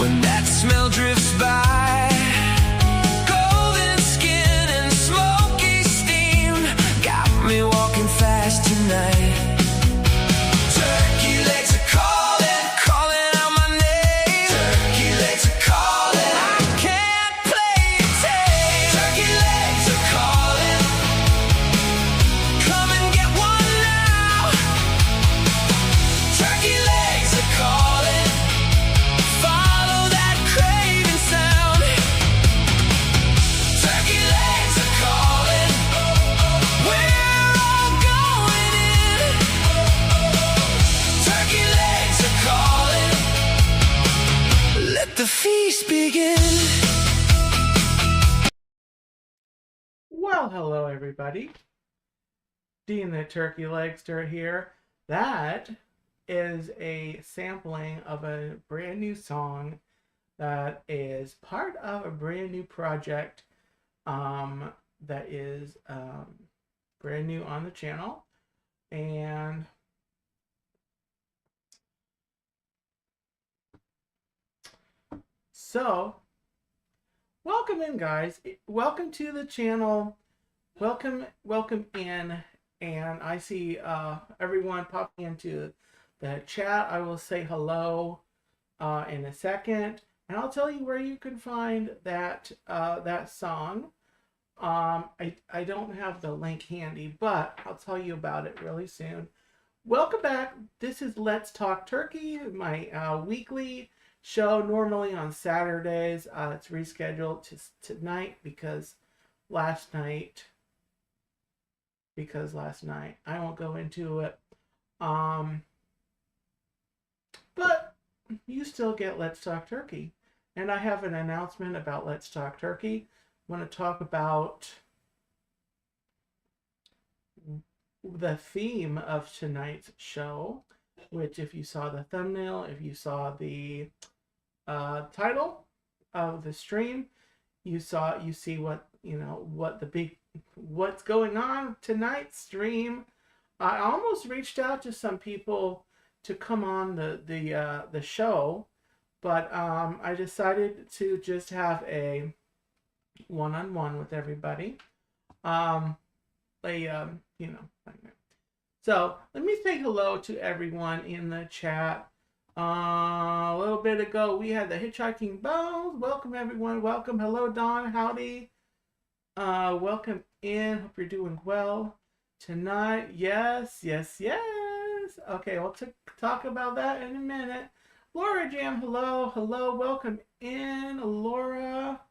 when that smell drifts by. Golden skin and smoky steam got me walking fast tonight. Turkey legs are calling, calling out my name. Turkey legs are calling, I can't play it tame. Turkey legs are calling, come and get one now. Turkey legs are calling, follow that craving sound. Turkey legs are calling, we're all going in. Turkey legs are calling, let the feast begin. Well, hello everybody. Dean the Turkey Legster here. That is a sampling of a brand new song that is part of a brand new project that is brand new on the channel. And so, welcome in, guys. Welcome to the channel. Welcome in. And I see everyone popping into the chat. I will say hello in a second, and I'll tell you where you can find that that song. I don't have the link handy, but I'll tell you about it really soon. Welcome back. This is Let's Talk Turkey, my weekly show, normally on Saturdays. It's rescheduled to tonight because last night. I won't go into it. But you still get Let's Talk Turkey. And I have an announcement about Let's Talk Turkey. I want to talk about the theme of tonight's show, which, if you saw the thumbnail, if you saw the title of the stream, you see what, what's going on tonight's stream. I almost reached out to some people to come on the show, but I decided to just have a one-on-one with everybody. So let me say hello to everyone in the chat. A little bit ago we had the Hitchhiking Bones. Welcome everyone. Welcome. Hello Don. Howdy. Welcome in. Hope you're doing well tonight. Yes. Okay, we'll talk about that in a minute. Laura Jam, hello. Welcome in, Laura.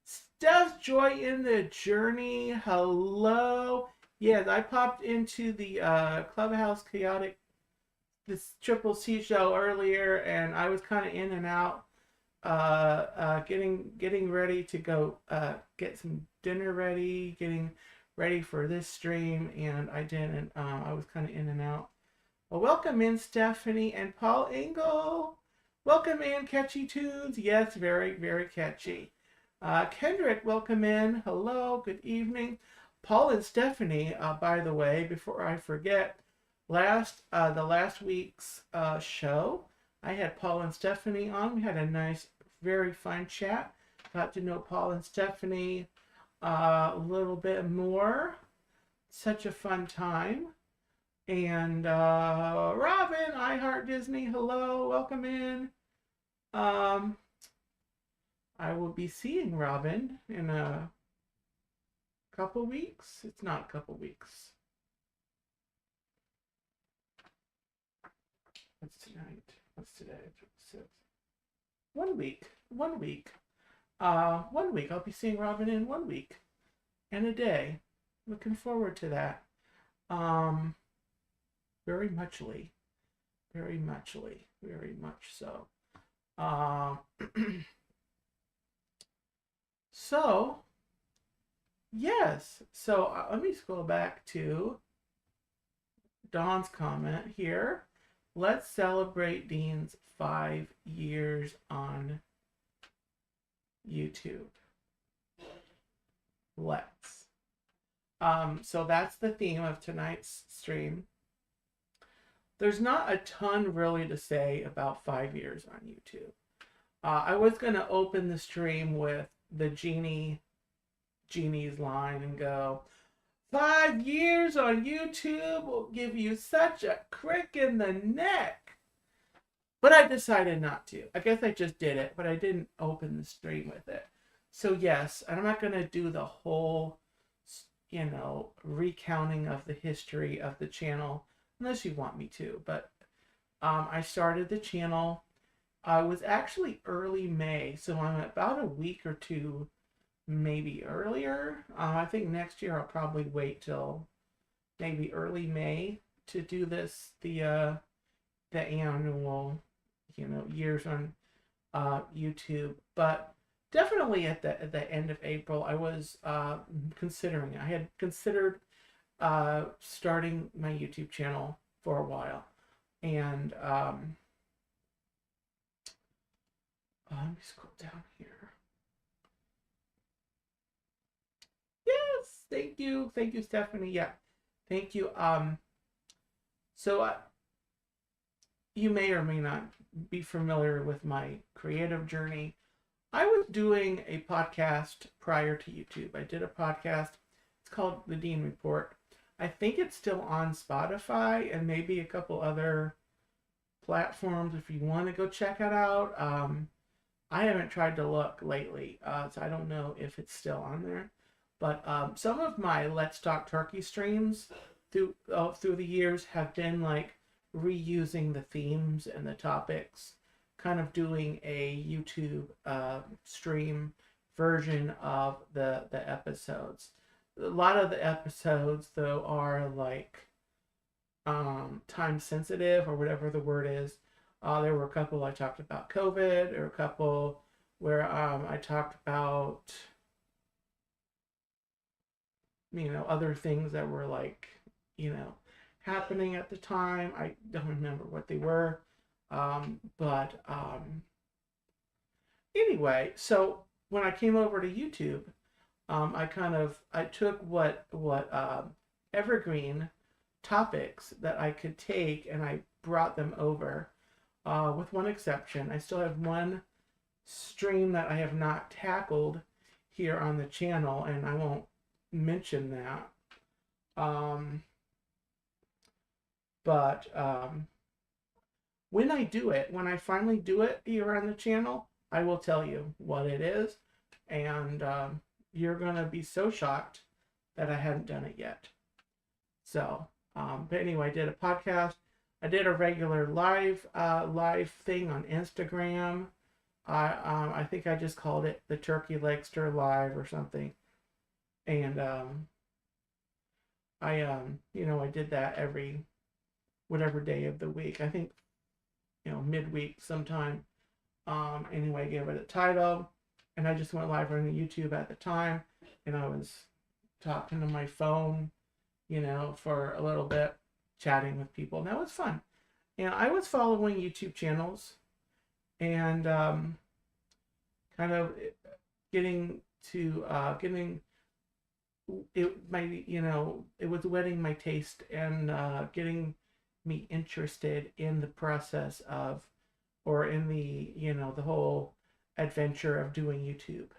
Steph Joy in the Journey, hello. Yes, I popped into the Clubhouse Chaotic, this Triple C show earlier, and I was kind of in and out, getting ready to go get some dinner ready, getting ready for this stream, and I didn't. I was kind of in and out. Well, welcome in Stephanie and Paul Engel. Welcome in Catchy Tunes. Yes, very, very catchy. Kendrick, welcome in. Hello, good evening. Paul and Stephanie, by the way, before I forget, the last week's show, I had Paul and Stephanie on. We had a nice, very fun chat. Got to know Paul and Stephanie a little bit more. Such a fun time. And Robin, I Heart Disney, hello, welcome in. I will be seeing Robin in a couple weeks. It's not a couple weeks. What's tonight? What's today? 6. 1 week. 1 week. 1 week. I'll be seeing Robin in 1 week and a day. Looking forward to that. Very muchly. Very much so. So, yes. So, let me scroll back to Dawn's comment here. Let's celebrate Dean's 5 years on YouTube. Let's. So that's the theme of tonight's stream. There's not a ton really to say about 5 years on YouTube. I was gonna open the stream with the genie's line and go, 5 years on YouTube will give you such a crick in the neck. But I decided not to. I guess I just did it, but I didn't open the stream with it. So yes, I'm not going to do the whole, recounting of the history of the channel, unless you want me to. But I started the channel. It was actually early May, so I'm about a week or two maybe earlier. I think next year I'll probably wait till maybe early May to do this, the annual, years on YouTube. But definitely at the end of April, I was considering it. I had considered starting my YouTube channel for a while, and let me scroll down here. Yes, thank you, Stephanie. Yeah, thank you. So you may or may not be familiar with my creative journey. I was doing a podcast prior to YouTube. I did a podcast. It's called The Dean Report. I think it's still on Spotify and maybe a couple other platforms if you want to go check it out. I haven't tried to look lately, so I don't know if it's still on there. But some of my Let's Talk Turkey streams through the years have been like reusing the themes and the topics, kind of doing a YouTube stream version of the episodes. A lot of the episodes, though, are like time sensitive, or whatever the word is. There were a couple I talked about COVID, or a couple where I talked about other things that were like happening at the time. I don't remember what they were, but anyway, so when I came over to YouTube, I took what evergreen topics that I could take, and I brought them over, with one exception. I still have one stream that I have not tackled here on the channel, and I won't mention that. But when I finally do it here on the channel, I will tell you what it is, and you're gonna be so shocked that I hadn't done it yet. So, but anyway, I did a podcast. I did a regular live thing on Instagram. I think I just called it the Turkey Legster Live or something. And I did that every whatever day of the week. I think midweek sometime. Anyway, I gave it a title, and I just went live on YouTube at the time, and I was talking to my phone, for a little bit, chatting with people. And that was fun. And I was following YouTube channels, and kind of getting it was whetting my taste, and getting me interested in the process of, or in the the whole adventure of doing YouTube.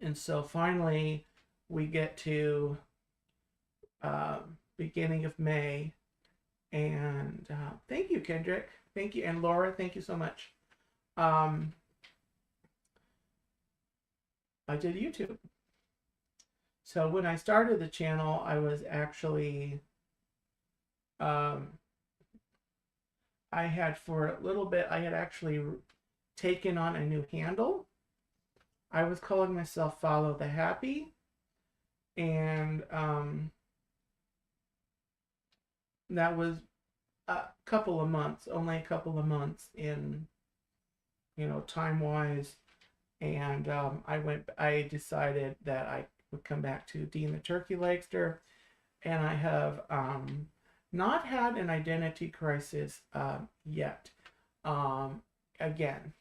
And so finally we get to beginning of May, and thank you, Kendrick, thank you, and Laura, thank you so much. I did YouTube. So when I started the channel, I was actually, I had for a little bit, I had actually taken on a new handle. I was calling myself Follow the Happy, and that was only a couple of months in, time-wise, and I decided that I would come back to Dean the Turkey Legster, and I have not had an identity crisis yet. Again,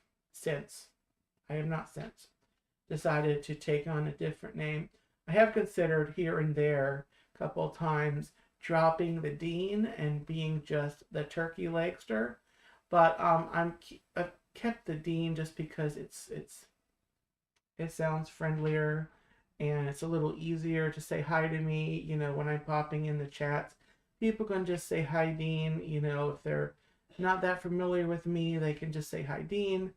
I have not since decided to take on a different name. I have considered here and there a couple of times dropping the Dean and being just the Turkey Legster, but kept the Dean just because it sounds friendlier and it's a little easier to say hi to me, you know, when I'm popping in the chats. People can just say hi, Dean. You know, if they're not that familiar with me, they can just say hi, Dean.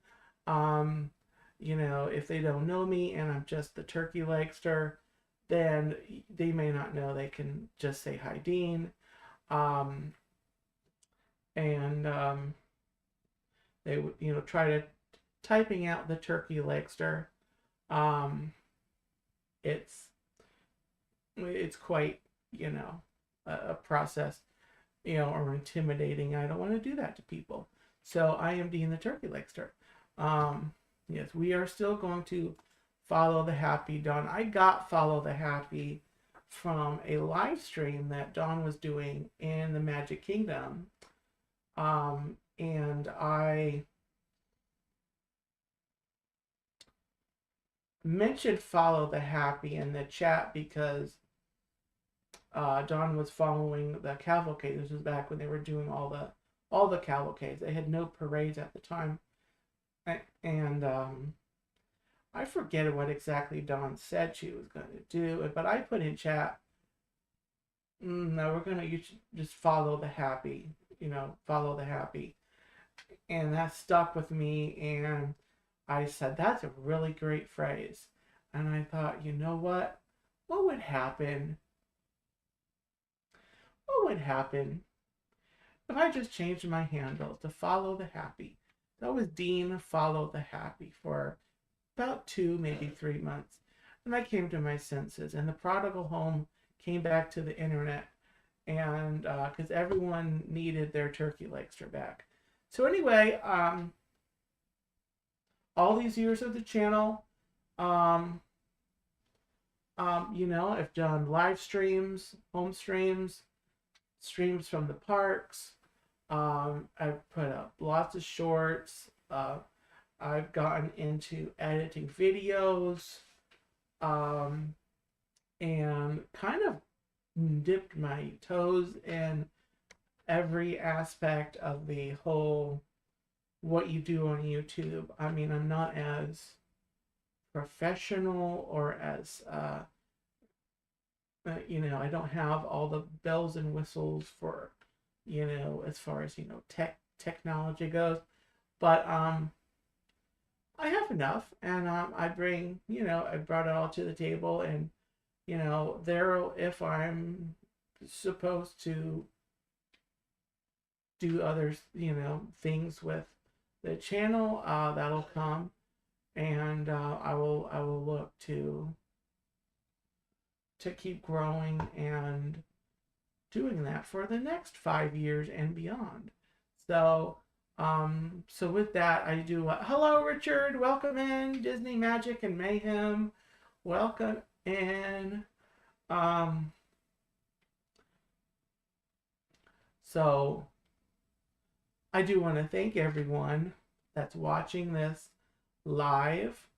You know, if they don't know me and I'm just the Turkey Legster, then they may not know. They can just say hi, Dean. They would, you know, try to typing out the Turkey Legster. It's quite, you know, a process, you know, or intimidating. I don't want to do that to people. So I am Dean the Turkey Legster. Yes, we are still going to follow the happy Dawn. I got follow the happy from a live stream that Dawn was doing in the Magic Kingdom. And I mentioned follow the happy in the chat because Dawn was following the cavalcade. This was back when they were doing all the cavalcades. They had no parades at the time. And I forget what exactly Dawn said she was going to do, but I put in chat, no, you should just follow the happy, you know, follow the happy. And that stuck with me, and I said, that's a really great phrase. And I thought, you know what? What would happen? What would happen if I just changed my handle to follow the happy? That was Dean Follow the Happy for about 2, maybe 3 months. And I came to my senses, and the prodigal home came back to the internet, and because everyone needed their Turkey Legster back. So anyway, all these years of the channel, you know, I've done live streams, home streams, streams from the parks. I've put up lots of shorts. I've gotten into editing videos, and kind of dipped my toes in every aspect of the whole what you do on YouTube. I mean, I'm not as professional or as you know, I don't have all the bells and whistles for, you know, as far as, you know, technology goes, but I have enough, and I bring, you know, I brought it all to the table, and, you know, if I'm supposed to do other, you know, things with the channel, that'll come, and I will look to keep growing and doing that for the next 5 years and beyond. So so with that, I do hello Richard, welcome in. Disney Magic and Mayhem, welcome in. So I do want to thank everyone that's watching this live.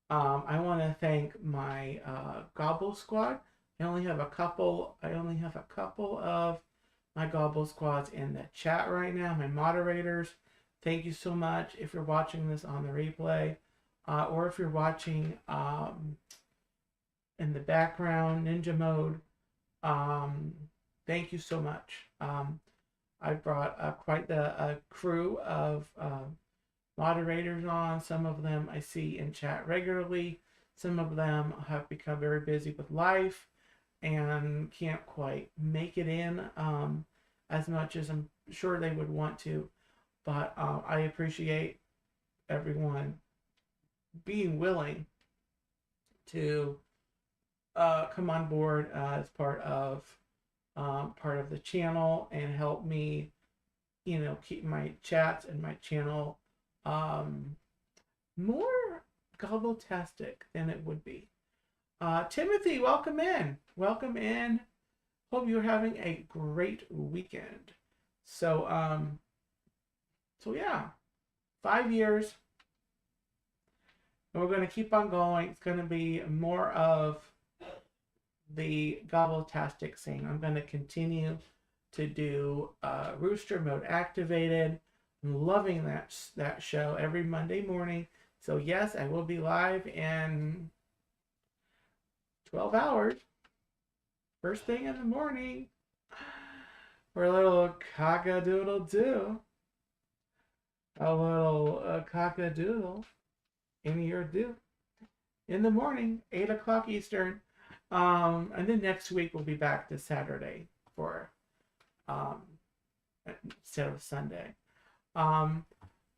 I want to thank my Gobble Squad. I only have a couple of my Gobble Squads in the chat right now. My moderators, thank you so much. If you're watching this on the replay, or if you're watching in the background, Ninja Mode, thank you so much. I brought quite a crew of moderators on. Some of them I see in chat regularly. Some of them have become very busy with life and can't quite make it in as much as I'm sure they would want to. But I appreciate everyone being willing to come on board as part of the channel and help me, you know, keep my chats and my channel more gobble-tastic than it would be. Timothy, welcome in. Welcome in. Hope you're having a great weekend. So, so yeah, 5 years. And we're going to keep on going. It's going to be more of the gobble-tastic scene. I'm going to continue to do Rooster Mode Activated. I'm loving that show every Monday morning. So yes, I will be live in 12 hours, first thing in the morning, for a little cock-a-doodle-doo. A little cock-a-doodle in your do in the morning, 8 o'clock Eastern. And then next week we'll be back to Saturday for instead of Sunday.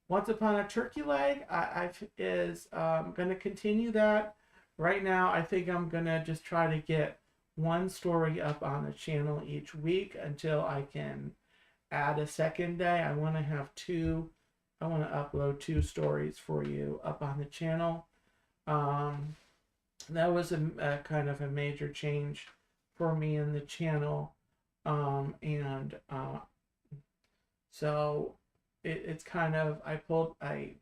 Once Upon a Turkey Leg, I've is going to continue that. Right now, I think I'm going to just try to get one story up on the channel each week until I can add a second day. I want to have two. I want to upload 2 stories for you up on the channel. That was a kind of a major change for me in the channel. So it's kind of, I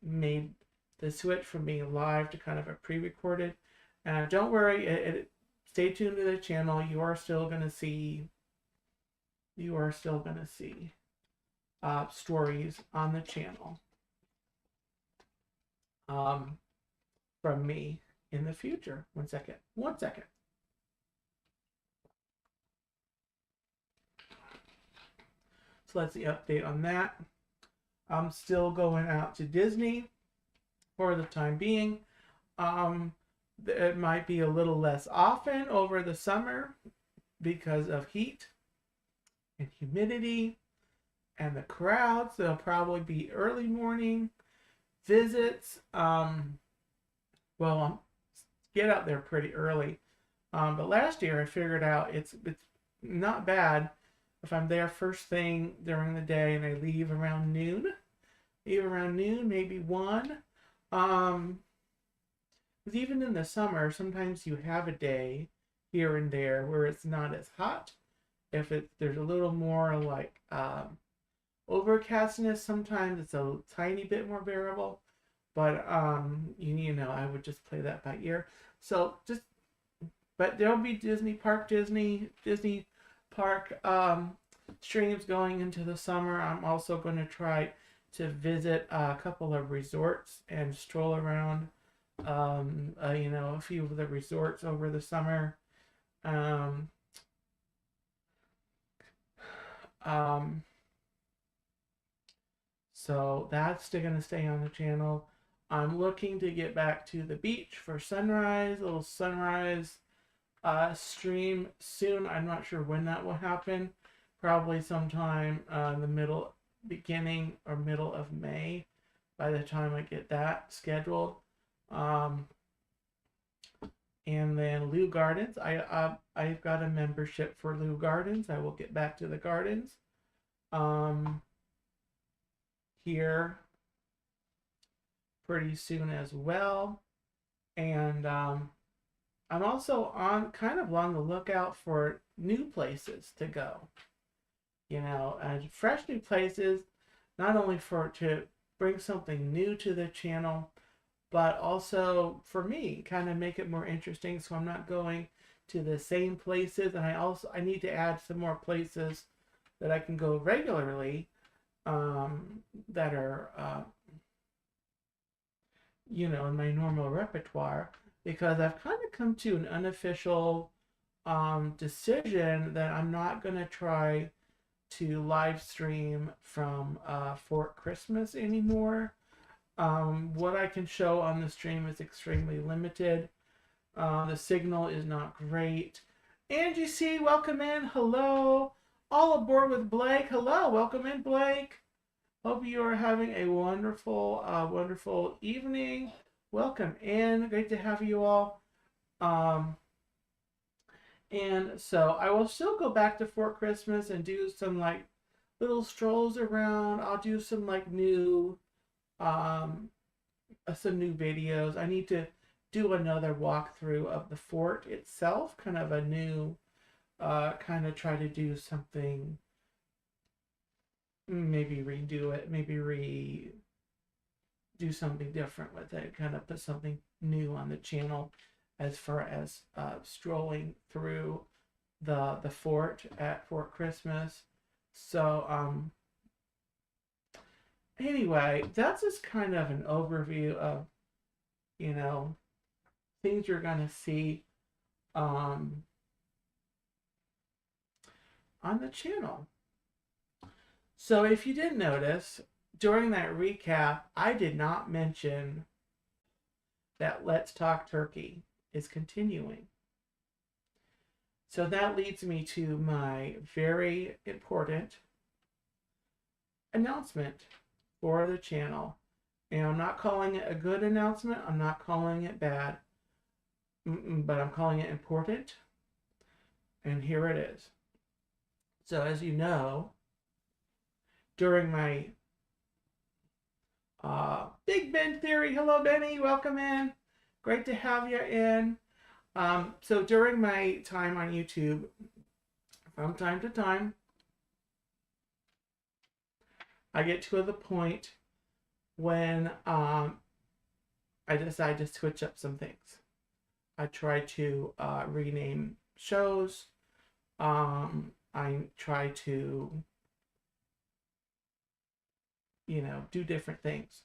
made the switch from being live to kind of a pre-recorded. Don't worry, stay tuned to the channel. You are still going to see stories on the channel from me in the future. One second. So that's the update on that. I'm still going out to Disney for the time being. It might be a little less often over the summer because of heat and humidity and the crowds. There'll probably be early morning visits. Get out there pretty early. But last year I figured out it's not bad if I'm there first thing during the day and I leave around noon. Maybe 1. Because even in the summer, sometimes you have a day here and there where it's not as hot. There's a little more like overcastness, sometimes it's a tiny bit more bearable. But I would just play that by ear. But there'll be Disney Park streams going into the summer. I'm also going to try to visit a couple of resorts and stroll around, a few of the resorts over the summer. So that's still going to stay on the channel. I'm looking to get back to the beach for a little sunrise stream soon. I'm not sure when that will happen. Probably sometime in the beginning or middle of May by the time I get that scheduled. And then Lou Gardens. I've got a membership for Lou Gardens. I will get back to the gardens here pretty soon as well. And I'm also kind of on the lookout for new places to go. Fresh new places, not only to bring something new to the channel, but also for me, kind of make it more interesting so I'm not going to the same places. And I need to add some more places that I can go regularly that are, in my normal repertoire, because I've kind of come to an unofficial decision that I'm not going to try to live stream from Fort Christmas anymore. What I can show on the stream is extremely limited. The signal is not great. Angie C, welcome in. Hello. All aboard with Blake. Hello. Welcome in, Blake. Hope you are having a wonderful, wonderful evening. Welcome in. Great to have you all. And so I will still go back to Fort Christmas and do some little strolls around. I'll do some new videos. I need to do another walkthrough of the fort itself, kind of a new kind of try to do something, maybe redo it, maybe do something different with it, kind of put something new on the channel as far as strolling through the fort at Fort Christmas. So anyway, that's just kind of an overview of, you know, things you're going to see on the channel. So if you didn't notice, during that recap, I did not mention that Let's Talk Turkey is continuing. So that leads me to my very important announcement for the channel. And I'm not calling it a good announcement. I'm not calling it bad. But I'm calling it important. And here it is. So as you know, during my Big Ben Theory, hello Benny, welcome in. Great to have you in. So during my time on YouTube, from time to time, I get to the point when I decide to switch up some things. I try to rename shows. I try to, you know, do different things.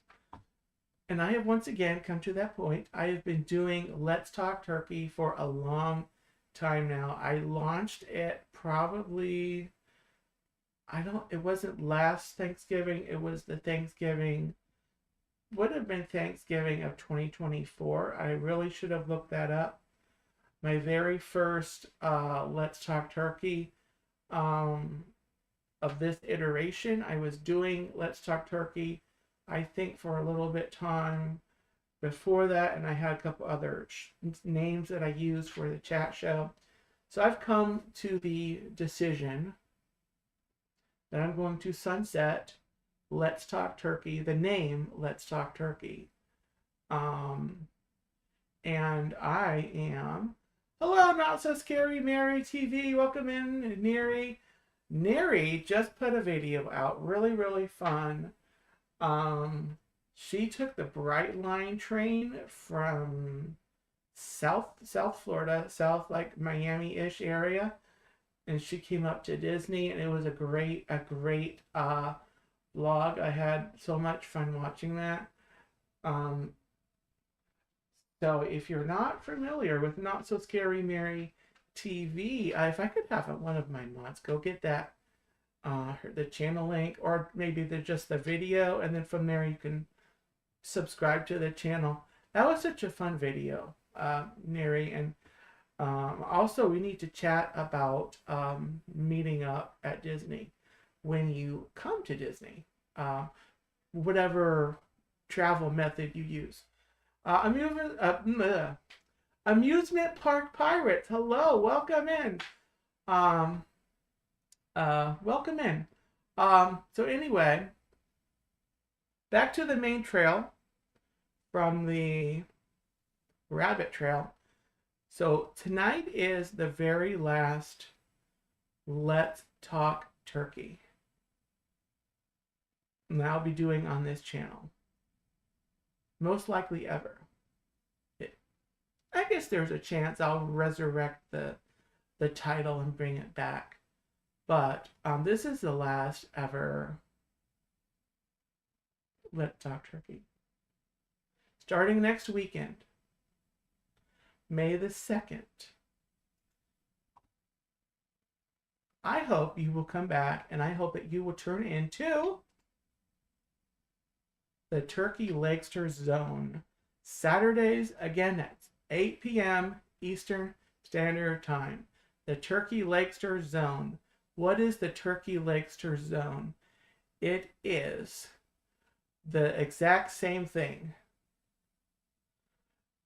And I have once again come to that point. I have been doing Let's Talk Turkey for a long time now. I launched it probably, it wasn't last Thanksgiving. It was the Thanksgiving, would have been Thanksgiving of 2024. I really should have looked that up. My very first Let's Talk Turkey of this iteration, I was doing Let's Talk Turkey, I think, for a little bit time before that, and I had a couple other names that I used for the chat show. So I've come to the decision that I'm going to sunset Let's Talk Turkey, the name Let's Talk Turkey. And I am, hello, Not So Scary Mary TV, welcome in, Neri. Neri just put a video out, really fun. She took the Bright Line train from South Florida, South like Miami-ish area, and she came up to Disney, and it was a great vlog. I had so much fun watching that. So if you're not familiar with Not So Scary Mary TV, if I could have one of my mods go get that, the channel link, or maybe just the video, and then from there you can subscribe to the channel. That was such a fun video, Neri. And also we need to chat about meeting up at Disney when you come to Disney, whatever travel method you use. Amusement Park Pirates, hello, welcome in. Welcome in. So anyway, back to the main trail from the rabbit trail. So tonight is the very last Let's Talk Turkey that I'll be doing on this channel. Most likely ever. I guess there's a chance I'll resurrect the title and bring it back. But this is the last ever Let's Talk Turkey. Starting next weekend, May the 2nd. I hope you will come back, and I hope that you will turn into the Turkey Legster Zone. Saturdays, again, that's 8 p.m. Eastern Standard Time. The Turkey Legster Zone. What is the Turkey Legster Zone? It is the exact same thing.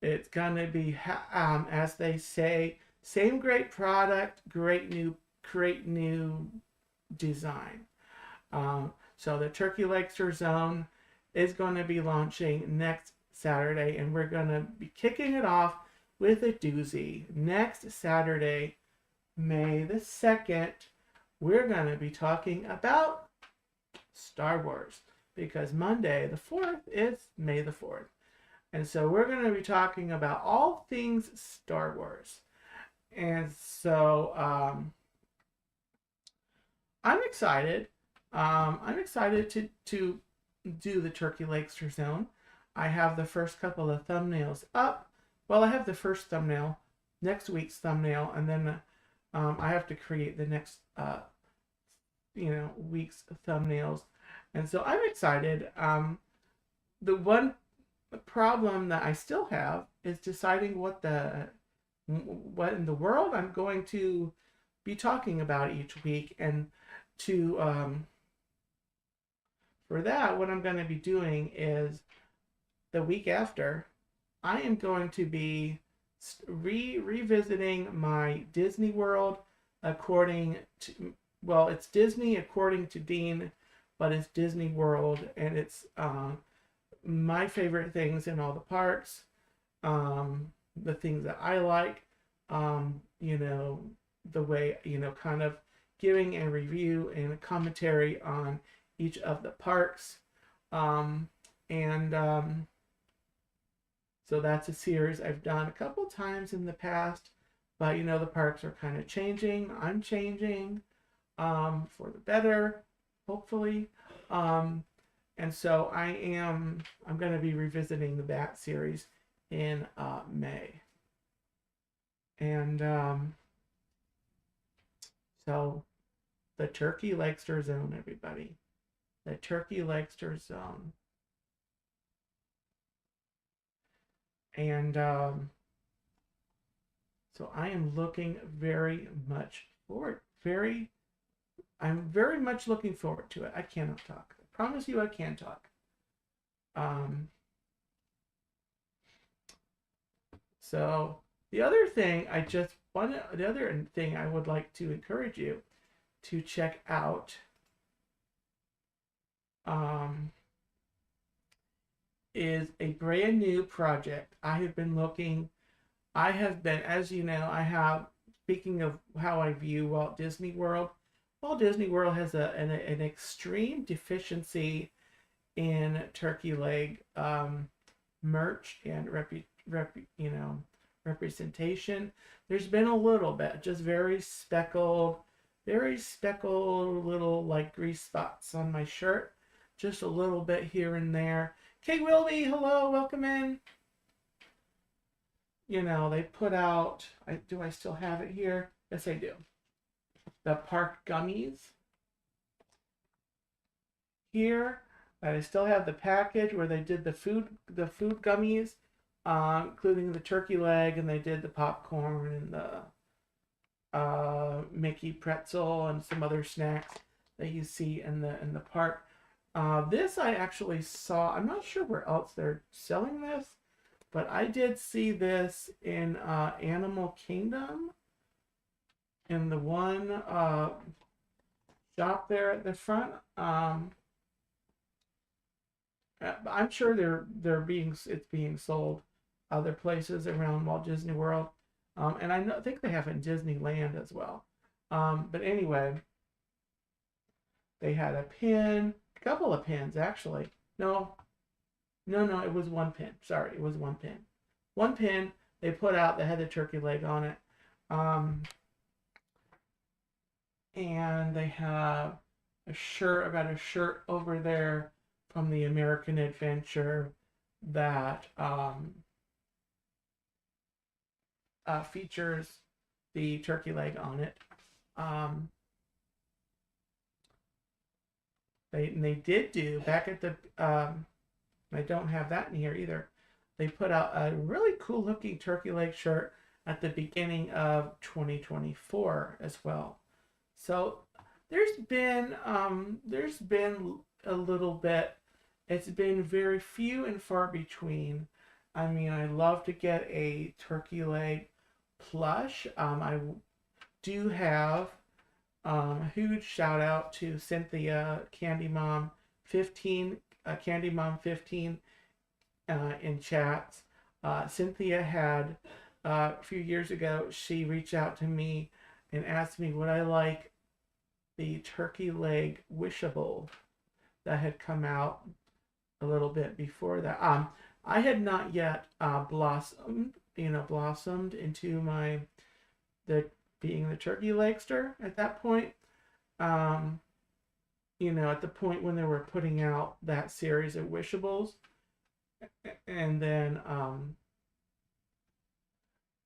It's going to be, as they say, same great product, great new design. So the Turkey Legster Zone is going to be launching next Saturday, and we're going to be kicking it off with a doozy. Next Saturday, May the 2nd, we're going to be talking about Star Wars, because Monday the 4th is May the 4th. And so we're going to be talking about all things Star Wars. And so I'm excited. I'm excited to do the Turkey Legster Zone. I have the first couple of thumbnails up. Well, I have the first thumbnail, next week's thumbnail, and then I have to create the next week's thumbnails, and so I'm excited. The one problem that I still have is deciding what in the world I'm going to be talking about each week, and to for that, what I'm going to be doing is the week after, I am going to be revisiting my Disney World according to, well, it's Disney according to Dean, but it's Disney World, and it's my favorite things in all the parks, the things that I like, the way, kind of giving a review and a commentary on each of the parks. So that's a series I've done a couple times in the past, but the parks are kind of changing. I'm changing for the better, hopefully. And so I'm going to be revisiting the Bat series in May. And so the Turkey Legster Zone, everybody. The Turkey Legster Zone. And so I am looking very much forward. I'm very much looking forward to it. I cannot talk. I promise you I can talk. So the other thing I would like to encourage you to check out is a brand new project. As you know, speaking of how I view Walt Disney World has an extreme deficiency in turkey leg merch and representation. There's been a little bit, just very speckled little like grease spots on my shirt, just a little bit here and there. Kay Wilby, hello, welcome in. They put out, do I still have it here? Yes, I do. The park gummies here. I still have the package where they did the food gummies, including the turkey leg, and they did the popcorn and the Mickey pretzel and some other snacks that you see in the park. This I actually saw. I'm not sure where else they're selling this, but I did see this in Animal Kingdom, in the one shop there at the front. I'm sure it's being sold other places around Walt Disney World, and I think they have it in Disneyland as well. But anyway, they had a pin, a couple of pins actually. No, it was one pin. Sorry, it was one pin. One pin they put out that had the turkey leg on it. And they have a shirt over there from the American Adventure that features the turkey leg on it. They did do back at the I don't have that in here either. They put out a really cool looking turkey leg shirt at the beginning of 2024 as well. So there's been a little bit. It's been very few and far between. I mean, I love to get a turkey leg plush. I do have a huge shout out to Cynthia Candy Mom 15 Candy Mom 15 in chats. Cynthia had a few years ago, she reached out to me and asked me would I like the turkey leg wishable that had come out a little bit before that. I had not yet blossomed into being the turkey legster at that point. you know, at the point when they were putting out that series of Wishables, and then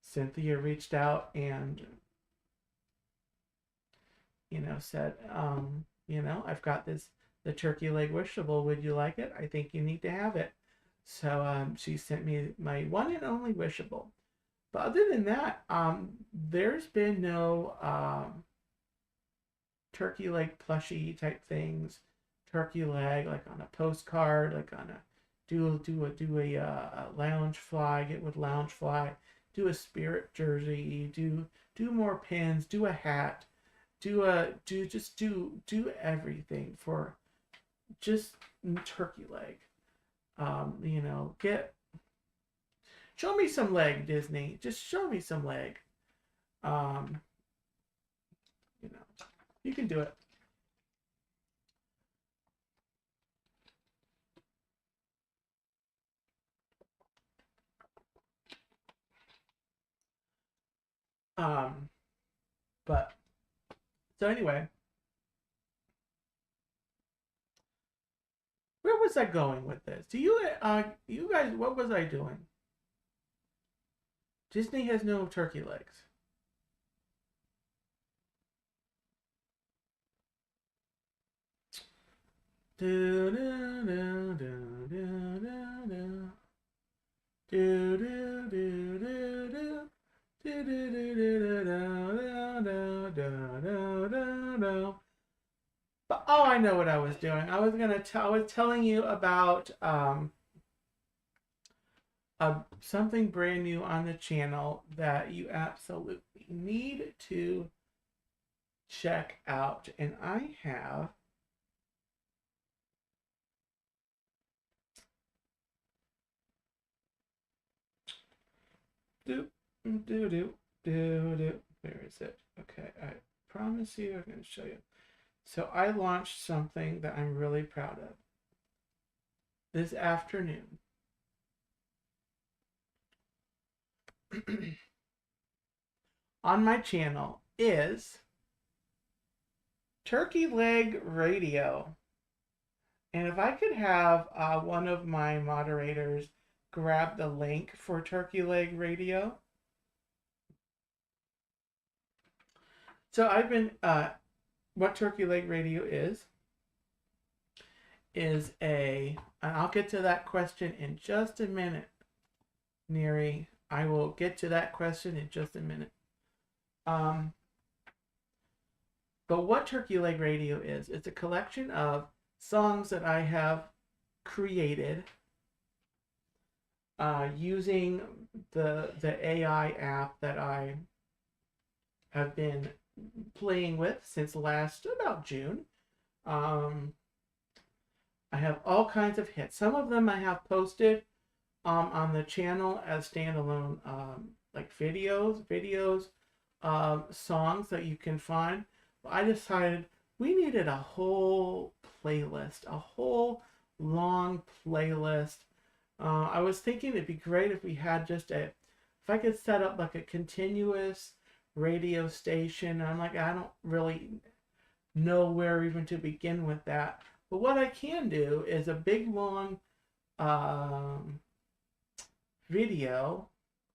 Cynthia reached out and, you know, said, you know, I've got the turkey leg Wishable. Would you like it? I think you need to have it. So she sent me my one and only Wishable. But other than that, there's been no turkey leg plushie type things. Turkey leg like on a postcard, like on a do a lounge fly, get with lounge fly, do a spirit jersey, do more pins, do a hat, do everything for just turkey leg. You know, show me some leg, Disney. Just show me some leg. You know, you can do it. But so anyway, where was I going with this? Do you you guys, what was I doing? Disney has no turkey legs. Do do do do do do do do do do do. But oh, I know what I was doing. I was telling you about something brand new on the channel that you absolutely need to check out, and I have do do do do do. Where is it? Okay, I promise you, I'm going to show you. So I launched something that I'm really proud of this afternoon. On my channel is Turkey Leg Radio. And if I could have one of my moderators grab the link for Turkey Leg Radio. So I've been, what Turkey Leg Radio is and I'll get to that question in just a minute, Neri. I will get to that question in just a minute. But what Turkey Leg Radio is, it's a collection of songs that I have created using the AI app that I have been playing with since about June. I have all kinds of hits. Some of them I have posted on the channel as standalone like videos, songs that you can find. I decided we needed a whole playlist, a whole long playlist. I was thinking it'd be great if we had if I could set up like a continuous radio station. I'm like, I don't really know where even to begin with that. But what I can do is a big long video.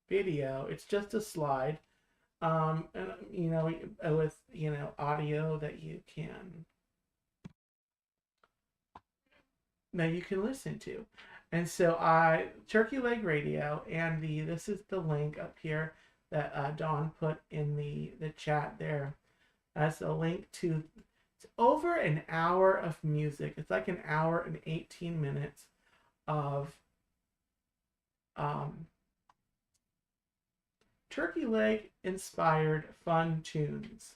It's just a slide. And you know, with audio that you can listen to. And so Turkey Leg Radio, and this is the link up here that Dawn put in the chat there. That's a link to, it's over an hour of music. It's like an hour and 18 minutes of Turkey Leg inspired fun tunes.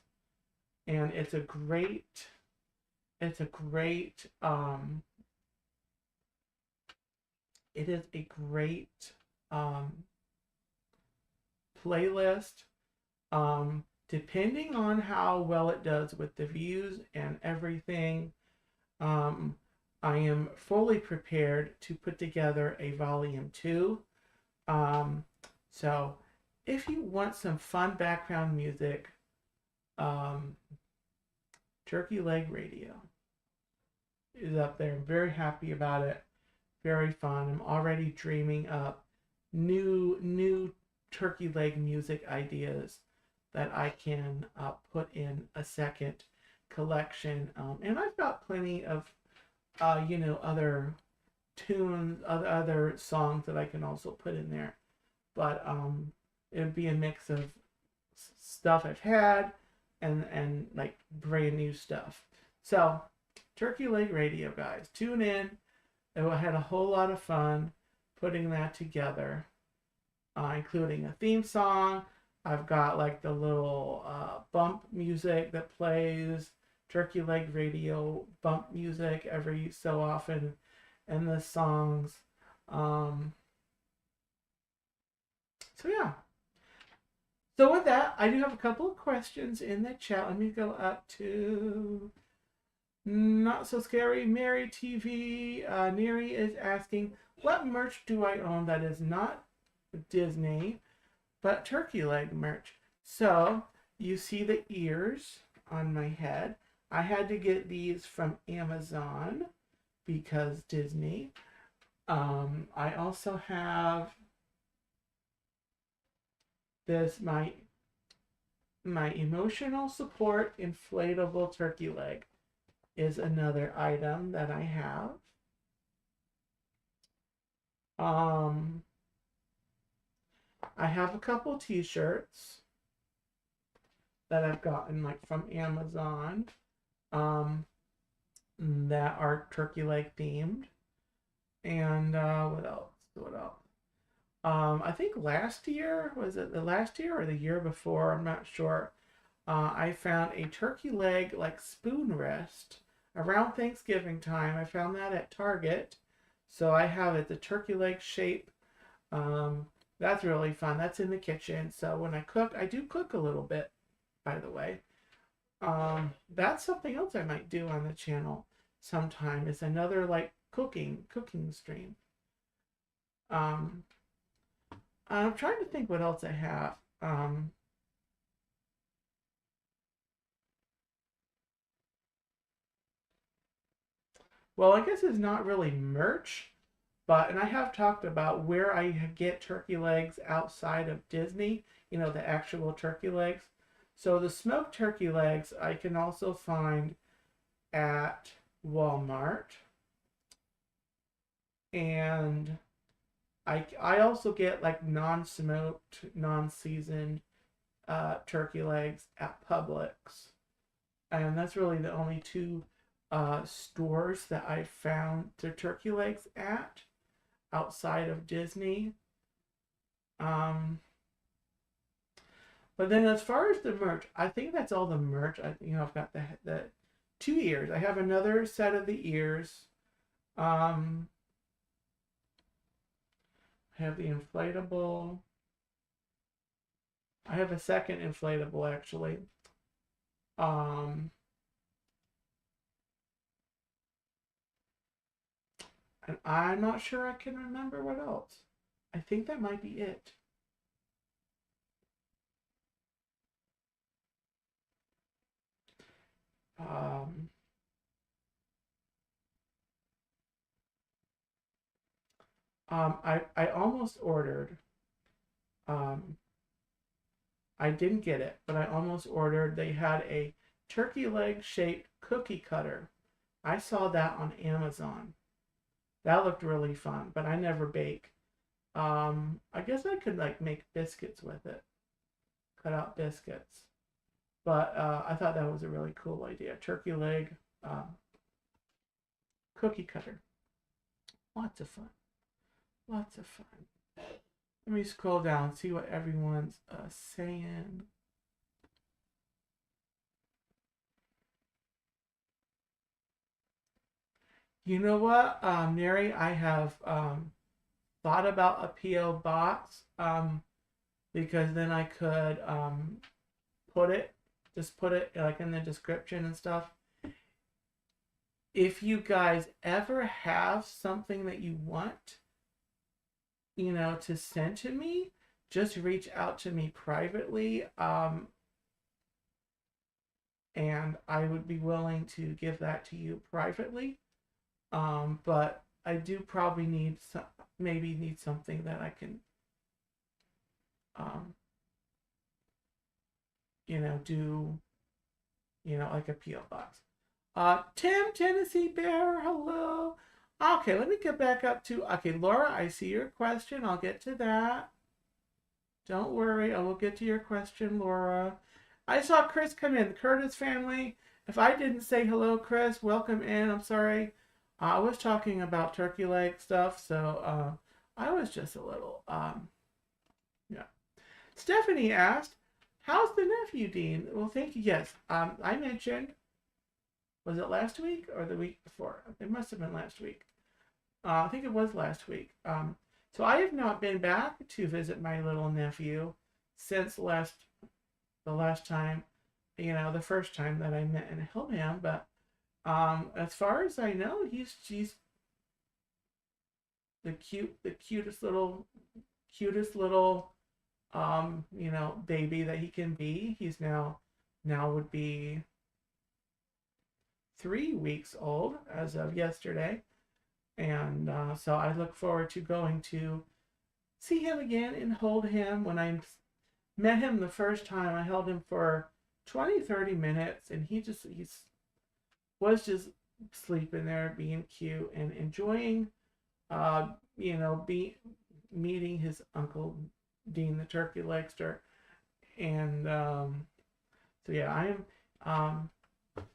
And it is a great playlist. Depending on how well it does with the views and everything, I am fully prepared to put together a volume 2. So if you want some fun background music, Turkey Leg Radio. is up there. I'm very happy about it. Very fun. I'm already dreaming up new turkey leg music ideas that I can put in a second collection. And I've got plenty of other tunes, other songs that I can also put in there. But it would be a mix of stuff I've had and like brand new stuff. So Turkey Leg Radio, guys, tune in. I had a whole lot of fun putting that together, including a theme song. I've got like the little bump music that plays, Turkey Leg Radio bump music every so often in the songs. So yeah. So with that, I do have a couple of questions in the chat. Let me go up to Not So Scary Mary TV. Neri is asking, what merch do I own that is not Disney, but turkey leg merch? So you see the ears on my head. I had to get these from Amazon because Disney. I also have this, my emotional support inflatable turkey leg is another item that I have. I have a couple t-shirts that I've gotten like from Amazon that are turkey leg themed. And what else? I think last year, was it the last year or the year before? I'm not sure. I found a turkey leg like spoon rest around Thanksgiving time. I found that at Target. So I have it, the turkey leg shape. That's really fun. That's in the kitchen. So when I cook, I do cook a little bit, by the way. That's something else I might do on the channel sometime. It's another like cooking stream. I'm trying to think what else I have. Well, I guess it's not really merch, and I have talked about where I get turkey legs outside of Disney, the actual turkey legs. So the smoked turkey legs I can also find at Walmart. And I also get like non-smoked, non-seasoned turkey legs at Publix. And that's really the only two stores that I found the turkey legs at outside of Disney. But then as far as the merch, I think that's all the merch. I've got the 2 ears. I have another set of the ears. I have the inflatable. I have a second inflatable actually. And I'm not sure I can remember what else. I think that might be it. I almost ordered. I didn't get it, but I almost ordered. They had a turkey leg shaped cookie cutter. I saw that on Amazon. That looked really fun, but I never bake. I guess I could like make biscuits with it. Cut out biscuits. But I thought that was a really cool idea. Turkey leg cookie cutter. Lots of fun. Lots of fun. Let me scroll down and see what everyone's saying. You know what, Mary? I have thought about a P.O. box because then I could put it like in the description and stuff. If you guys ever have something that you want, to send to me, just reach out to me privately, and I would be willing to give that to you privately. But I do probably need maybe need something that I can, um, do, like a P.O. box. Tim, Tennessee Bear, hello. Okay, let me get back up to, okay, Laura, I see your question. I'll get to that. Don't worry, I will get to your question, Laura. I saw Chris come in, the Curtis family. If I didn't say hello, Chris, welcome in. I'm sorry. I was talking about turkey leg stuff, so I was just a little, yeah. Stephanie asked, how's the nephew, Dean? Well, thank you. Yes, I mentioned, was it last week or the week before? It must have been last week. I think it was last week. So I have not been back to visit my little nephew since the last time, the first time that I met and held him. But as far as I know, he's the cutest little baby that he can be. He's now would be 3 weeks old as of yesterday. And so I look forward to going to see him again and hold him. When I met him the first time, I held him for 20-30 minutes, and he was just sleeping there, being cute and enjoying, meeting his uncle Dean the Turkey Legster. And so yeah, I am.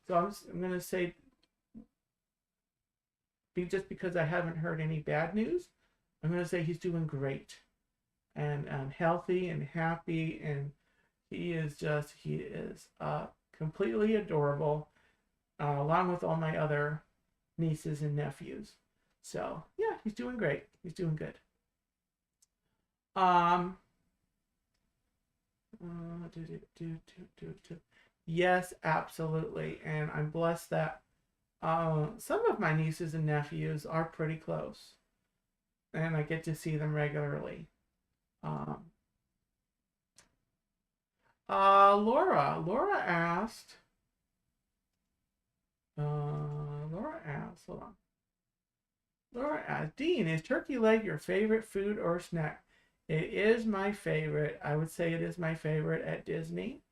So I'm gonna say, just because I haven't heard any bad news, I'm going to say he's doing great and healthy and happy, and he is completely adorable, along with all my other nieces and nephews. So yeah, he's doing great. He's doing good. Yes, absolutely, and I'm blessed that some of my nieces and nephews are pretty close, and I get to see them regularly. Laura asked, hold on. Laura asked, Dean, is turkey leg your favorite food or snack? It is my favorite. I would say it is my favorite at Disney.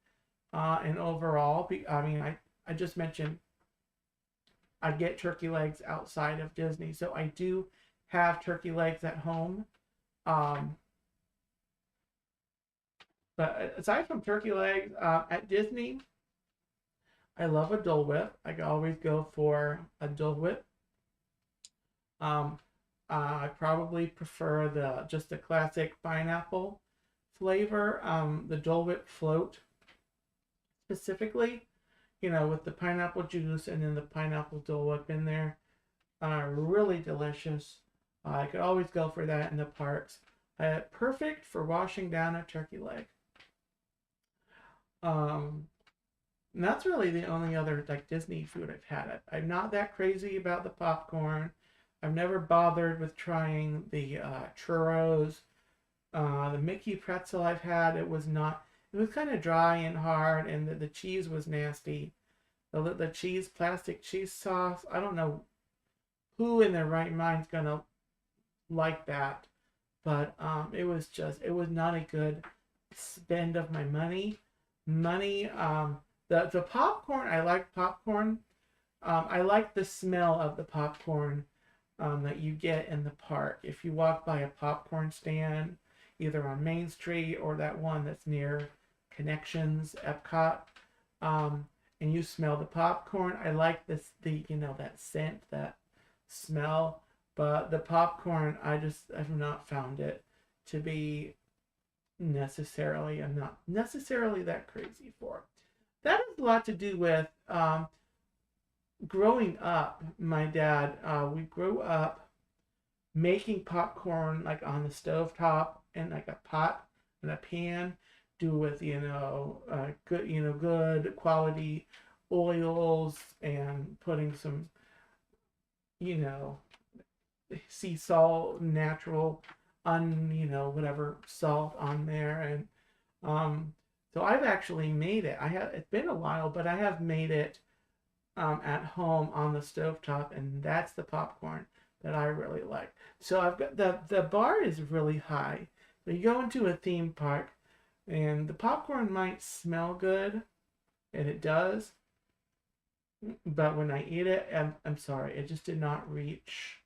And overall, I mean, I just mentioned I get turkey legs outside of Disney, so I do have turkey legs at home. But aside from turkey legs, at Disney, I love a Dole Whip. I always go for a Dole Whip. I probably prefer just the classic pineapple flavor, the Dole Whip float specifically, with the pineapple juice and then the pineapple Dole Whip in there. Really delicious. I could always go for that in the parks. Perfect for washing down a turkey leg. And that's really the only other Disney food I've had. I'm not that crazy about the popcorn. I've never bothered with trying the churros. The Mickey pretzel I've had, it was kind of dry and hard, and the cheese was nasty. The plastic cheese sauce, I don't know who in their right mind is gonna like that, but it was not a good spend of my money. The popcorn, I like popcorn. I like the smell of the popcorn that you get in the park. If you walk by a popcorn stand, either on Main Street or that one that's near Connections, Epcot, and you smell the popcorn, I like that scent, that smell. But the popcorn, I've not found it to be necessarily, I'm not necessarily that crazy for. That has a lot to do with growing up. My dad, we grew up making popcorn like on the stovetop in like a pot and a pan, with good quality oils, and putting some sea salt, natural whatever salt on there. And so I've actually made it. It's been a while, but I have made it at home on the stovetop, and that's the popcorn that I really like. So I've got the bar is really high. So you go into a theme park, and the popcorn might smell good, and it does, but when I eat it, I'm sorry, it just did not reach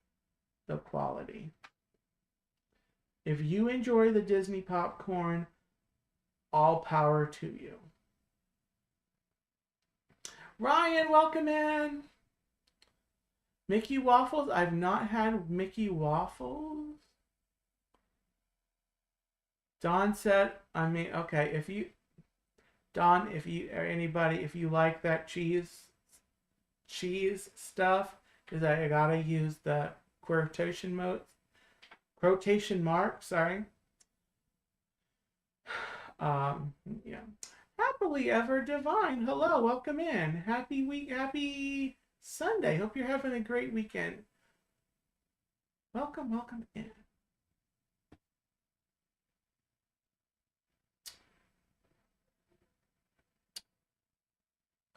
the quality. If you enjoy the Disney popcorn, all power to you. Ryan, welcome in. Mickey waffles? I've not had Mickey waffles. Don said, I mean, okay, if you, Don, if you, or anybody, if you like that cheese stuff, because I gotta use the quotation mark, sorry. Yeah. Happily ever divine. Hello, welcome in. Happy week, happy Sunday. Hope you're having a great weekend. Welcome in.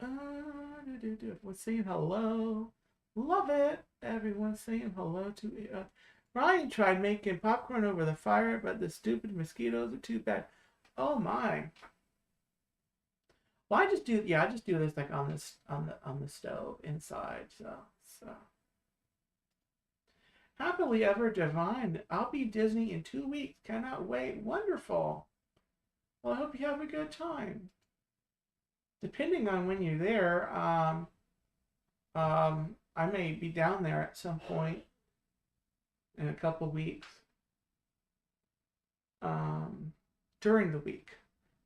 Everyone's saying hello. Love it. Everyone's saying hello to Ryan tried making popcorn over the fire, but the stupid mosquitoes are too bad. Oh my. Well, I just do this like on the stove inside. So happily ever divine. I'll be Disney in 2 weeks. Cannot wait. Wonderful. Well, I hope you have a good time. Depending on when you're there, I may be down there at some point in a couple weeks. During the week,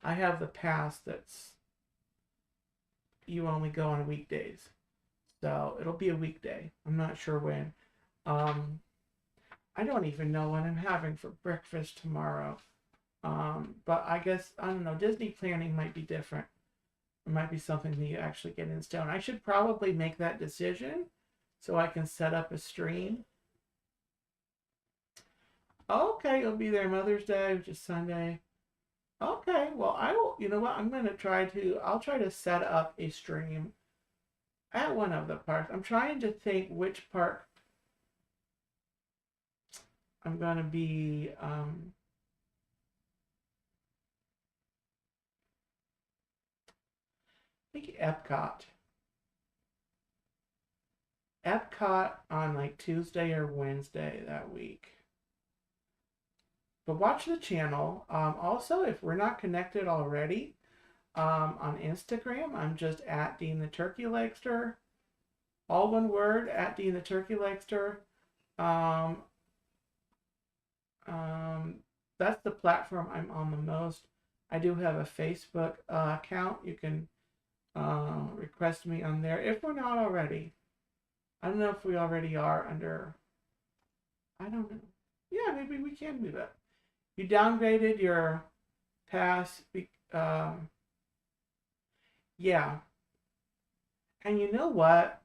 I have the pass that's you only go on weekdays, so it'll be a weekday. I'm not sure when. I don't even know what I'm having for breakfast tomorrow. But I guess I don't know. Disney planning might be different. It might be something that you actually get in stone. I should probably make that decision so I can set up a stream. Okay, you'll be there Mother's Day, which is Sunday. Okay, well, you know what? I'll try to set up a stream at one of the parks. I'm trying to think which park I'm going to be, I think Epcot. Epcot on like Tuesday or Wednesday that week. But watch the channel. Also, if we're not connected already, on Instagram, I'm just at Dean the Turkey Legster. All one word, at Dean the Turkey Legster. That's the platform I'm on the most. I do have a Facebook account. You can request me on there if we're not already. I don't know if we already are under. I don't know. Yeah, maybe we can do that. You downgraded your pass. Yeah. And you know what?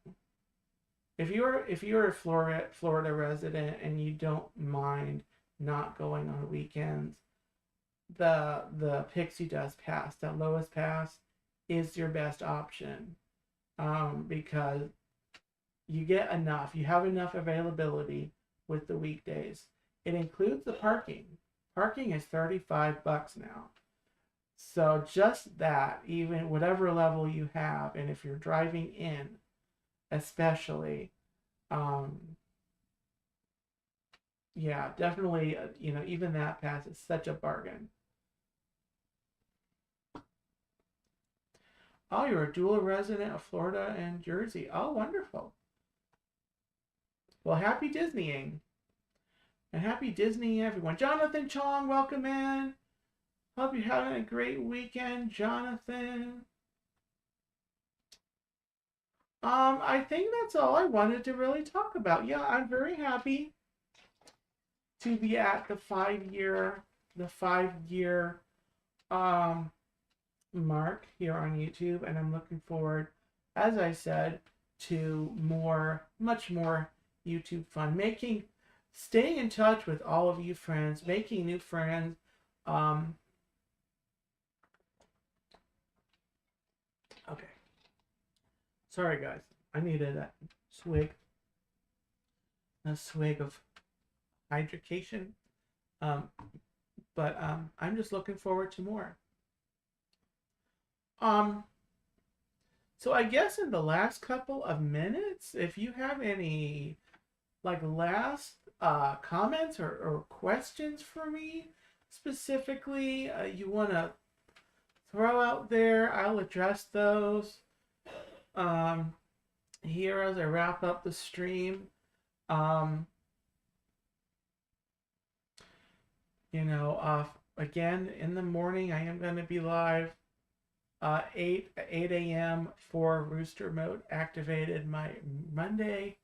If you're a Florida resident and you don't mind not going on weekends, the Pixie Dust Pass, that lowest pass, is your best option, because you have enough availability with the weekdays. It includes the parking. Parking is $35 now. So just that, even whatever level you have, and if you're driving in, especially, yeah, definitely, even that pass is such a bargain. Oh, you're a dual resident of Florida and Jersey. Oh, wonderful. Well, happy Disneying. And happy Disney, everyone. Jonathan Chong, welcome in. Hope you're having a great weekend, Jonathan. I think that's all I wanted to really talk about. Yeah, I'm very happy to be at the 5-year mark here on YouTube, and I'm looking forward, as I said, to much more YouTube fun, staying in touch with all of you friends, making new friends. Okay. Sorry, guys. I needed a swig of hydration. Um, but I'm just looking forward to more. Um, so I guess in the last couple of minutes, if you have any like last comments or questions for me specifically, you want to throw out there, I'll address those here as I wrap up the stream. Um, again, in the morning, I am going to be live 8 a.m. for Rooster Mode Activated, my Monday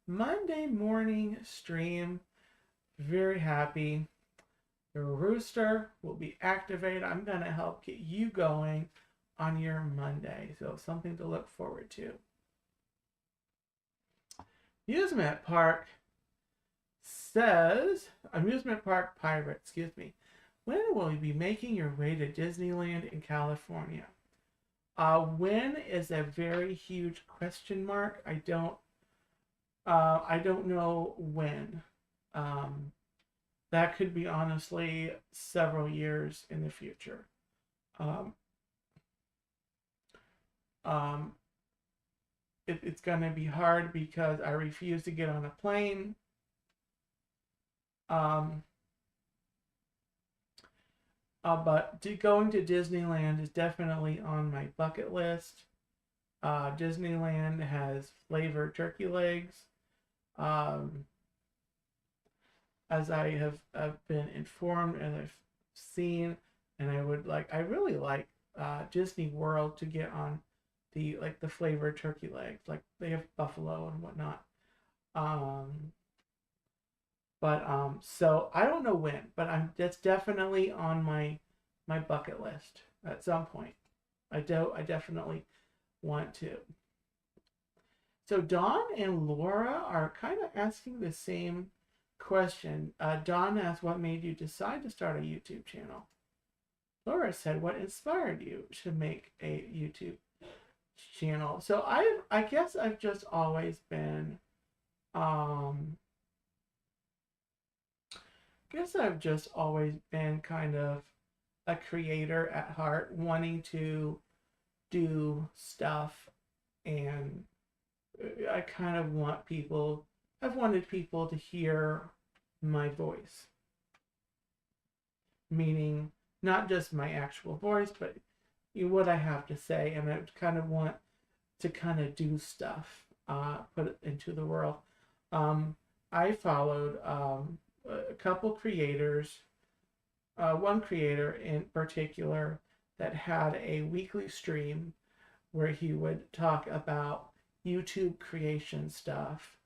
morning stream. Very happy. The rooster will be activated. I'm going to help get you going on your Monday. So something to look forward to. Amusement Park Pirate, excuse me. When will you be making your way to Disneyland in California? When is a very huge question mark. I don't know when. That could be honestly several years in the future. It's going to be hard because I refuse to get on a plane. But going to Disneyland is definitely on my bucket list. Disneyland has flavored turkey legs. As I have been informed and I've seen, and I really like Disney World to get on the flavored turkey legs. Like they have buffalo and whatnot. So I don't know when, but that's definitely on my bucket list at some point. I definitely want to. So Dawn and Laura are kind of asking the same question. Dawn asked, what made you decide to start a YouTube channel? Laura said, what inspired you to make a YouTube channel? So I guess I've just always been kind of a creator at heart, wanting to do stuff, and I kind of I've wanted people to hear my voice. Meaning not just my actual voice, but what I have to say, and I kind of want to kind of do stuff, put it into the world. I followed a couple creators, one creator in particular that had a weekly stream where he would talk about YouTube creation stuff,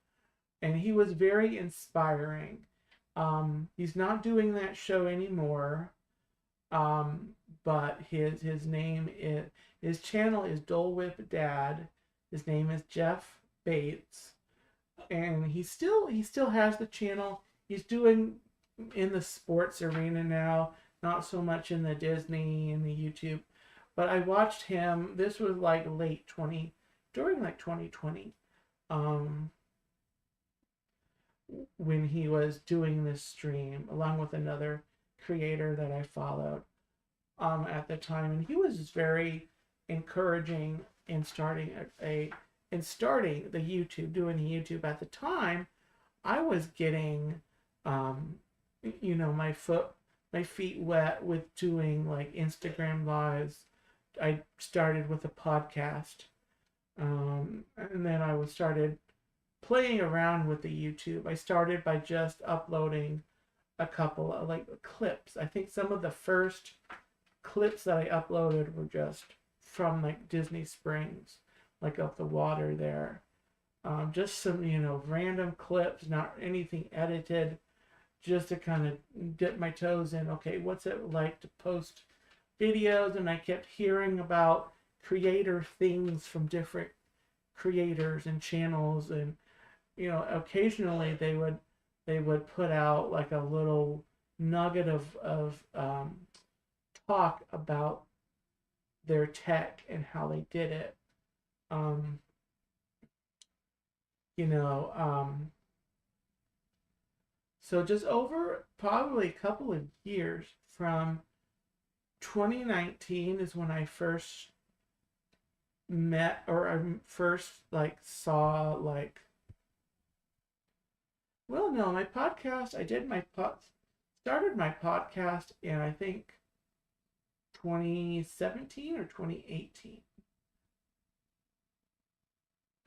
and he was very inspiring. He's not doing that show anymore, but his channel is Dole Whip Dad. His name is Jeff Bates, and he still has the channel. He's doing in the sports arena now, not so much in the Disney and the YouTube. But I watched him. This was like during 2020, when he was doing this stream along with another creator that I followed at the time, and he was just very encouraging in starting the YouTube, doing the YouTube. At the time, I was getting my feet wet with doing like Instagram lives. I started with a podcast, and then I started playing around with the YouTube. I started by just uploading a couple of clips. I think some of the first clips that I uploaded were just from Disney Springs, of the water there. Just some, random clips, not anything edited, just to kind of dip my toes in. Okay, what's it like to post videos? And I kept hearing about creator things from different creators and channels, and occasionally they would put out a little nugget of talk about their tech and how they did it. you know, so just over probably a couple of years from 2019 is when I first met, or I first like saw like, well, no, my podcast, I did my started my podcast in, I think, 2017 or 2018.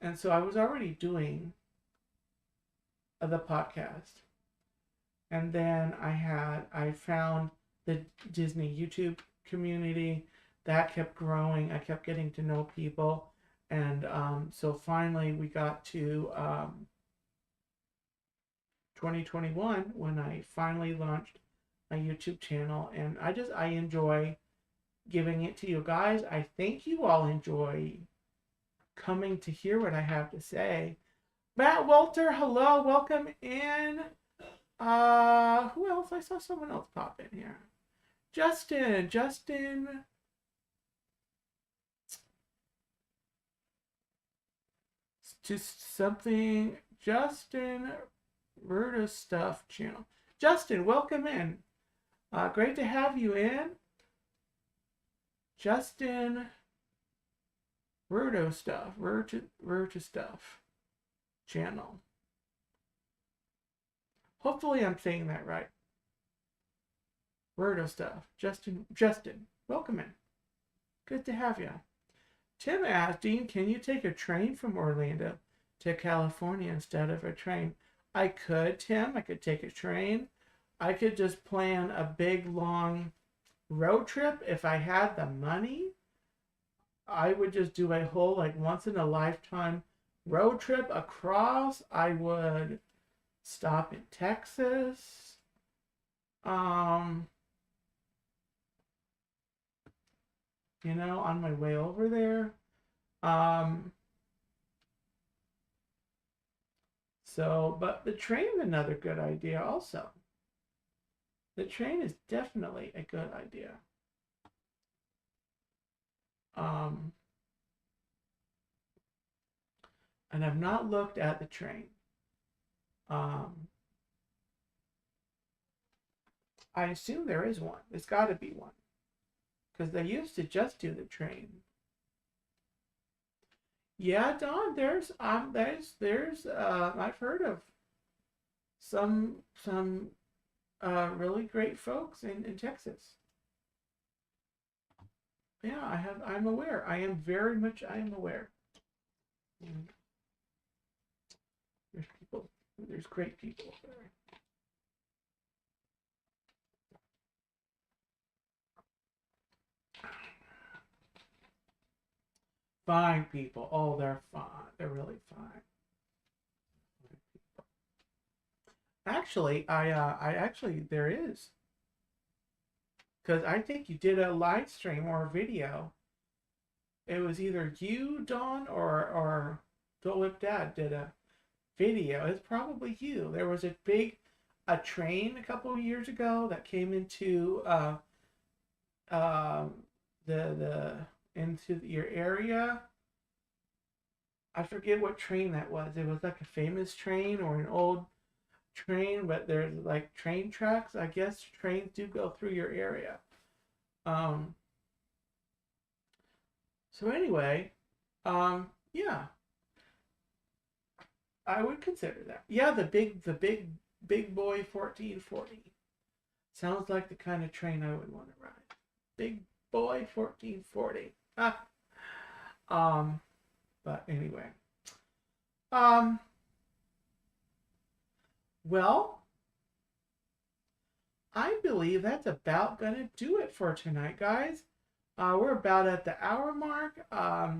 And so I was already doing the podcast. And then I found the Disney YouTube community that kept growing. I kept getting to know people. And so finally we got to 2021 when I finally launched my YouTube channel. And I enjoy giving it to you guys. I think you all enjoy coming to hear what I have to say. Matt Walter, hello, welcome in. Who else? I saw someone else pop in here. Justin. Just something. Justin Rooster Stuff channel. Justin, welcome in. Great to have you in. Justin Rooster Stuff channel. Hopefully I'm saying that right. Rooster Stuff. Justin, welcome in. Good to have you. Tim asked, Dean, can you take a train from Orlando to California instead of a train? I could, Tim. I could take a train. I could just plan a big, long road trip if I had the money. I would just do a whole, like, once in a lifetime road trip across. I would stop in Texas. You know, on my way over there. So, but the train's another good idea also. The train is definitely a good idea. And I've not looked at the train. I assume there is one. There's got to be one. Because they used to just do the train. Yeah, Don, there's I've heard of some really great folks in Texas. Yeah, I'm aware. I am aware. There's great people there. Fine people. Oh, they're fine. They're really fine. Actually, there is. Because I think you did a live stream or a video. It was either you, Dawn, or Don't Whip Dad did a video. It's probably you. There was a train a couple of years ago that came into into your area. I forget what train that was. It was like a famous train or an old train, but there's like train tracks. I guess trains do go through your area. So anyway, yeah, I would consider that. Yeah, the big boy 1440 sounds like the kind of train I would want to ride. Big boy 1440. But anyway, well, I believe that's about gonna do it for tonight, guys. We're about at the hour mark. I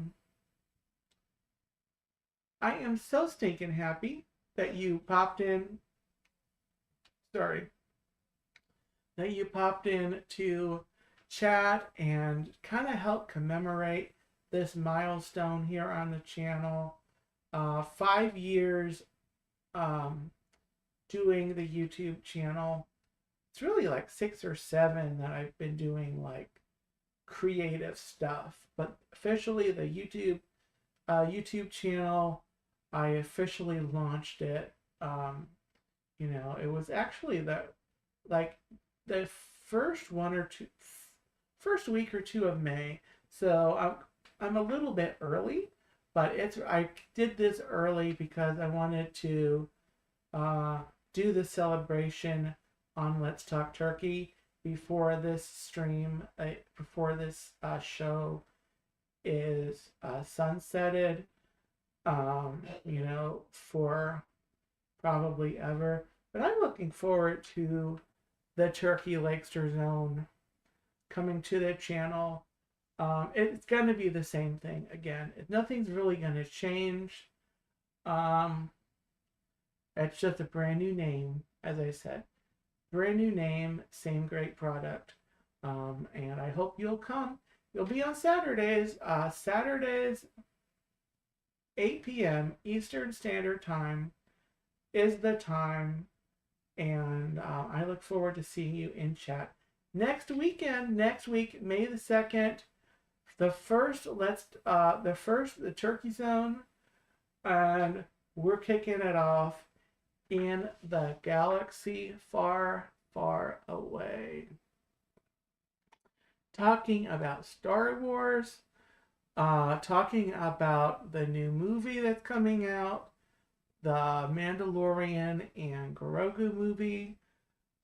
am so stinking happy that you popped in. Sorry. That you popped in to chat and kind of help commemorate this milestone here on the channel. 5 years doing the YouTube channel. It's really like 6 or 7 that I've been doing like creative stuff, but officially the YouTube channel I officially launched it. You know, it was actually the first first week or two of May. So I'm a little bit early, but I did this early because I wanted to do the celebration on Let's Talk Turkey before this stream, before this show is sunsetted. You know, for probably ever. But I'm looking forward to the Turkey Legster Zone coming to the channel. It's going to be the same thing again. Nothing's really going to change. It's just a brand new name, as I said. Brand new name, same great product. And I hope you'll come. You'll be on Saturdays. Saturdays, 8 p.m. Eastern Standard Time is the time. And I look forward to seeing you in chat. Next week, May the 2nd, the Turkey Zone, and we're kicking it off in the galaxy far, far away. Talking about Star Wars, talking about the new movie that's coming out, the Mandalorian and Grogu movie.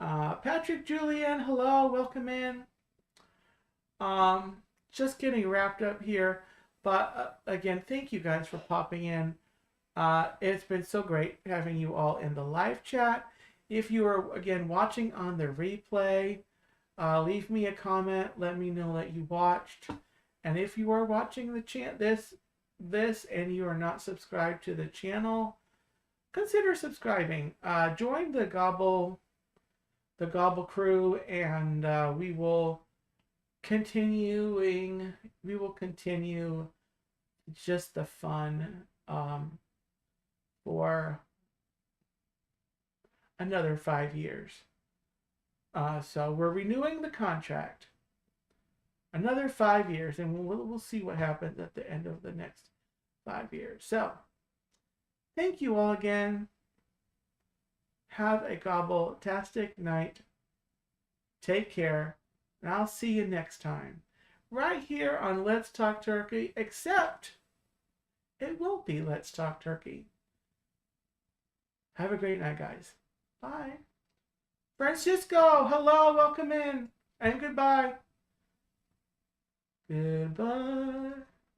Patrick Julian, hello, welcome in. Just getting wrapped up here, but again, thank you guys for popping in. It's been so great having you all in the live chat. If you are again watching on the replay, leave me a comment. Let me know that you watched. And if you are watching this and you are not subscribed to the channel, consider subscribing. Join the Gobble crew, and we will continue just the fun for another 5 years. So we're renewing the contract another 5 years, and we'll see what happens at the end of the next 5 years. So thank you all again. Have a gobble-tastic night. Take care. And I'll see you next time. Right here on Let's Talk Turkey, except it won't be Let's Talk Turkey. Have a great night, guys. Bye. Francisco, hello, welcome in. And goodbye. Goodbye.